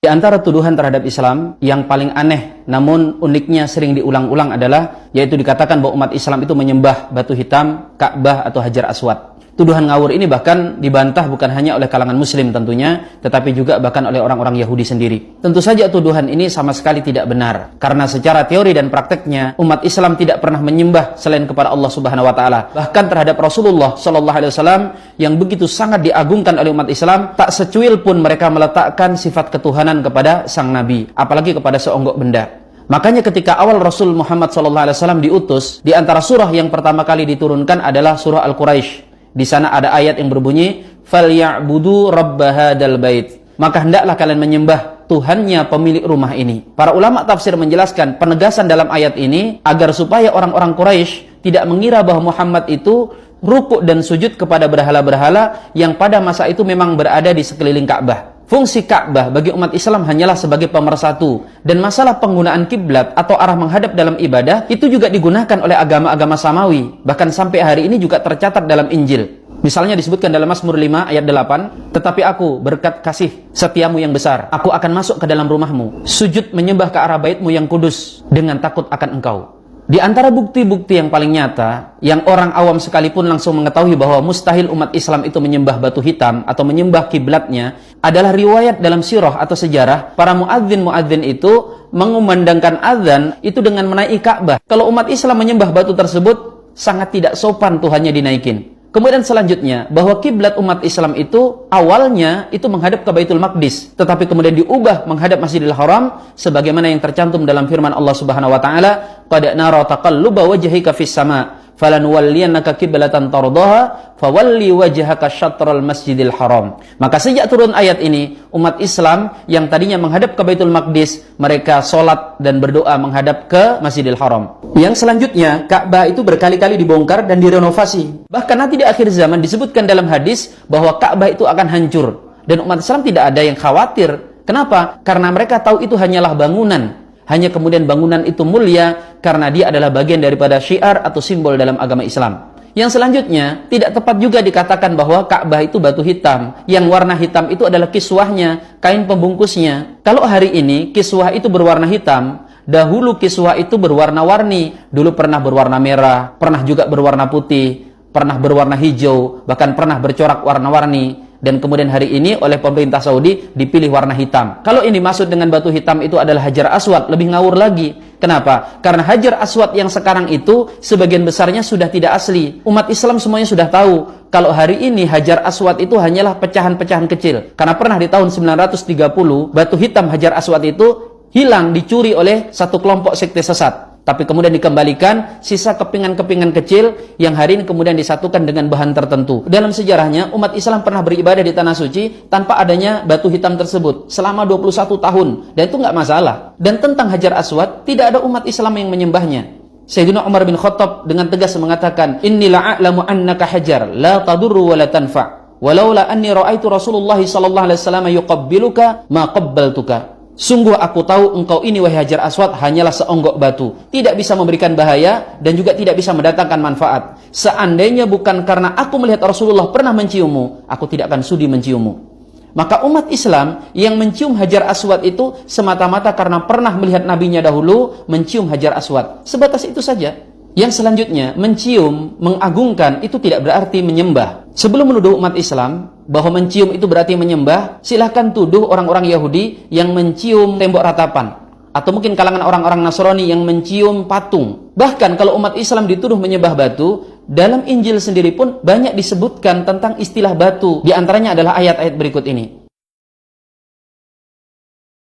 Di antara tuduhan terhadap Islam yang paling aneh namun uniknya sering diulang-ulang adalah yaitu dikatakan bahwa umat Islam itu menyembah batu hitam, Ka'bah atau Hajar Aswad. Tuduhan ngawur ini bahkan dibantah bukan hanya oleh kalangan muslim tentunya, tetapi juga bahkan oleh orang-orang Yahudi sendiri. Tentu saja tuduhan ini sama sekali tidak benar, karena secara teori dan prakteknya umat Islam tidak pernah menyembah selain kepada Allah Subhanahu wa taala. Bahkan terhadap Rasulullah sallallahu alaihi wasallam yang begitu sangat diagungkan oleh umat Islam, tak secuil pun mereka meletakkan sifat ketuhanan kepada sang nabi, apalagi kepada seonggok benda. Makanya ketika awal Rasul Muhammad SAW diutus, di antara surah yang pertama kali diturunkan adalah surah Al-Quraisy. Di sana ada ayat yang berbunyi, "Falyabudu rabb hadzal bait." Maka hendaklah kalian menyembah Tuhannya pemilik rumah ini. Para ulama tafsir menjelaskan penegasan dalam ayat ini agar supaya orang-orang Quraisy tidak mengira bahwa Muhammad itu rukuk dan sujud kepada berhala-berhala yang pada masa itu memang berada di sekeliling Ka'bah. Fungsi Ka'bah bagi umat Islam hanyalah sebagai pemersatu, dan masalah penggunaan kiblat atau arah menghadap dalam ibadah itu juga digunakan oleh agama-agama samawi, bahkan sampai hari ini juga tercatat dalam Injil. Misalnya disebutkan dalam Mazmur 5 ayat 8, "Tetapi aku berkat kasih setiamu yang besar, aku akan masuk ke dalam rumahmu, sujud menyembah ke arah baitmu yang kudus dengan takut akan engkau." Di antara bukti-bukti yang paling nyata, yang orang awam sekalipun langsung mengetahui bahwa mustahil umat Islam itu menyembah batu hitam atau menyembah kiblatnya, adalah riwayat dalam sirah atau sejarah para muadzin-muadzin itu mengumandangkan azan itu dengan menaiki Ka'bah. Kalau umat Islam menyembah batu tersebut, sangat tidak sopan Tuhannya dinaikin. Kemudian selanjutnya, bahwa kiblat umat Islam itu awalnya itu menghadap ke Baitul Maqdis, tetapi kemudian diubah menghadap Masjidil Haram sebagaimana yang tercantum dalam firman Allah Subhanahu wa taala, "Qad nara taqalluba wajhika fis sama', falanuwalliyannaka qiblatan tardaha, fawalli wajhaka syatral Masjidil Haram." Maka sejak turun ayat ini, umat Islam yang tadinya menghadap ke Baitul Maqdis, mereka salat dan berdoa menghadap ke Masjidil Haram. Yang selanjutnya, Ka'bah itu berkali-kali dibongkar dan direnovasi. Bahkan nanti di akhir zaman disebutkan dalam hadis bahwa Ka'bah itu akan hancur, dan umat Islam tidak ada yang khawatir. Kenapa? Karena mereka tahu itu hanyalah bangunan. Hanya kemudian bangunan itu mulia karena dia adalah bagian daripada syiar atau simbol dalam agama Islam. Yang selanjutnya, tidak tepat juga dikatakan bahwa Ka'bah itu batu hitam. Yang warna hitam itu adalah kiswahnya, kain pembungkusnya. Kalau hari ini kiswah itu berwarna hitam, dahulu kiswah itu berwarna-warni. Dulu pernah berwarna merah, pernah juga berwarna putih, pernah berwarna hijau, bahkan pernah bercorak warna-warni. Dan kemudian hari ini oleh pemerintah Saudi dipilih warna hitam. Kalau ini maksud dengan batu hitam itu adalah Hajar Aswad, lebih ngawur lagi. Kenapa? Karena Hajar Aswad yang sekarang itu sebagian besarnya sudah tidak asli. Umat Islam semuanya sudah tahu kalau hari ini Hajar Aswad itu hanyalah pecahan-pecahan kecil. Karena pernah di tahun 930 batu hitam Hajar Aswad itu hilang, dicuri oleh satu kelompok sekte sesat. Tapi kemudian dikembalikan sisa kepingan-kepingan kecil yang hari ini kemudian disatukan dengan bahan tertentu. Dalam sejarahnya, umat Islam pernah beribadah di Tanah Suci tanpa adanya batu hitam tersebut selama 21 tahun. Dan itu nggak masalah. Dan tentang Hajar Aswad, tidak ada umat Islam yang menyembahnya. Sayyidina Umar bin Khattab dengan tegas mengatakan, "Inni la'alamu annaka hajar, la tadurru wa la tanfa'. Walaula anni ra'aitu Rasulullah sallallahu alaihi wasallam yuqabbiluka ma qabbaltuka." Sungguh aku tahu engkau ini wahai Hajar Aswad hanyalah seonggok batu, tidak bisa memberikan bahaya dan juga tidak bisa mendatangkan manfaat. Seandainya bukan karena aku melihat Rasulullah pernah menciummu, aku tidak akan sudi menciummu. Maka umat Islam yang mencium Hajar Aswad itu semata-mata karena pernah melihat nabinya dahulu mencium Hajar Aswad. Sebatas itu saja. Yang selanjutnya, mencium, mengagungkan itu tidak berarti menyembah. Sebelum menuduh umat Islam bahwa mencium itu berarti menyembah, silahkan tuduh orang-orang Yahudi yang mencium tembok ratapan. Atau mungkin kalangan orang-orang Nasrani yang mencium patung. Bahkan kalau umat Islam dituduh menyembah batu, dalam Injil sendiri pun banyak disebutkan tentang istilah batu. Di antaranya adalah ayat-ayat berikut ini.